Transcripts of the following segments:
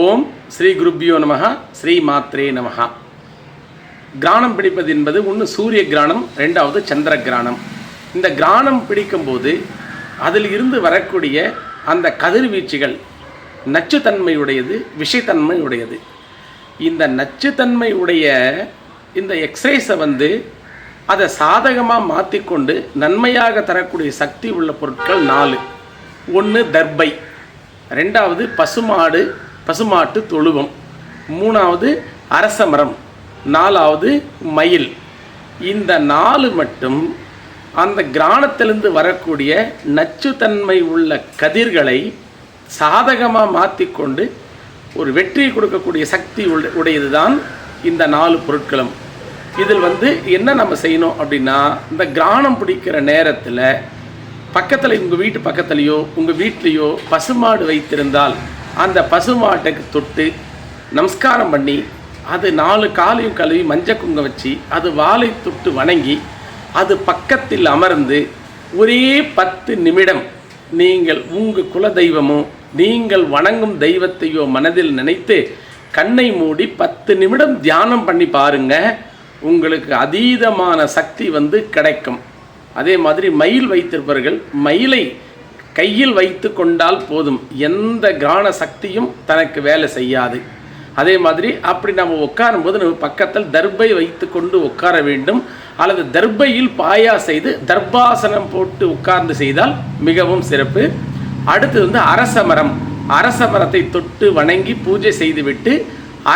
ஓம் ஸ்ரீ குருப்பியோ நமஹ, ஸ்ரீ மாத்ரே நமஹ. கிராணம் பிடிப்பது என்பது ஒன்று சூரிய கிராணம், ரெண்டாவது சந்திர கிராணம். இந்த கிராணம் பிடிக்கும்போது அதில் இருந்து வரக்கூடிய அந்த கதிர்வீச்சுகள் நச்சுத்தன்மையுடையது, விஷத்தன்மை உடையது. இந்த நச்சுத்தன்மை உடைய இந்த எக்ஸ்ரேஸை அதை சாதகமாக மாற்றிக்கொண்டு நன்மையாக தரக்கூடிய சக்தி உள்ள பொருட்கள் 4. ஒன்று தர்பை, ரெண்டாவது பசுமாட்டு தொழுவம், 3வது அரசமரம், 4வது மயில். இந்த 4 மட்டும் அந்த கிராணத்திலிருந்து வரக்கூடிய நச்சுத்தன்மை உள்ள கதிர்களை சாதகமாக மாற்றிக்கொண்டு ஒரு வெற்றியை கொடுக்கக்கூடிய சக்தி உடையது தான் இந்த 4 பொருட்களும். இதில் என்ன நம்ம செய்யணும் அப்படின்னா, இந்த கிராணம் பிடிக்கிற நேரத்தில் பக்கத்தில் உங்கள் வீட்டு பக்கத்துலேயோ உங்கள் வீட்லேயோ பசுமாடு வைத்திருந்தால் அந்த பசுமாட்டுக்கு தொட்டு நமஸ்காரம் பண்ணி, அது 4 காலையும் கழுவி மஞ்சள் குங்குமம் வச்சு அது வாலை தொட்டு வணங்கி அது பக்கத்தில் அமர்ந்து ஒரே 10 நிமிடம் நீங்கள் உங்கள் குல தெய்வமோ நீங்கள் வணங்கும் தெய்வத்தையோ மனதில் நினைத்து கண்ணை மூடி 10 நிமிடம் தியானம் பண்ணி பாருங்க. உங்களுக்கு அதீதமான சக்தி கிடைக்கும். அதே மாதிரி மயில் வைத்திருப்பவர்கள் மயிலை கையில் வைத்து கொண்டால் போதும், எந்த கிராண சக்தியும் தனக்கு வேலை செய்யாது. அதே மாதிரி அப்படி நம்ம உட்காரும்போது நம்ம பக்கத்தில் தர்பை வைத்து கொண்டு உட்கார வேண்டும், அல்லது தர்பையில் பாயா செய்து தர்பாசனம் போட்டு உட்கார்ந்து செய்தால் மிகவும் சிறப்பு. அடுத்து அரச மரத்தை தொட்டு வணங்கி பூஜை செய்துவிட்டு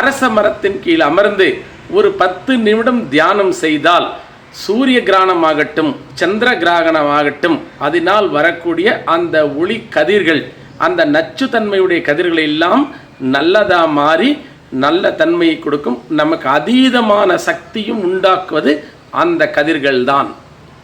அரச மரத்தின் கீழ் அமர்ந்து ஒரு 10 நிமிடம் தியானம் செய்தால் சூரிய கிரகணமாகட்டும் சந்திர கிரகணமாகட்டும் அதனால் வரக்கூடிய அந்த ஒளி கதிர்கள், அந்த நச்சுத்தன்மையுடைய கதிர்கள் எல்லாம் நல்லதாக மாறி நல்ல தன்மையை கொடுக்கும். நமக்கு அதீதமான சக்தியும் உண்டாக்குவது அந்த கதிர்கள் தான்.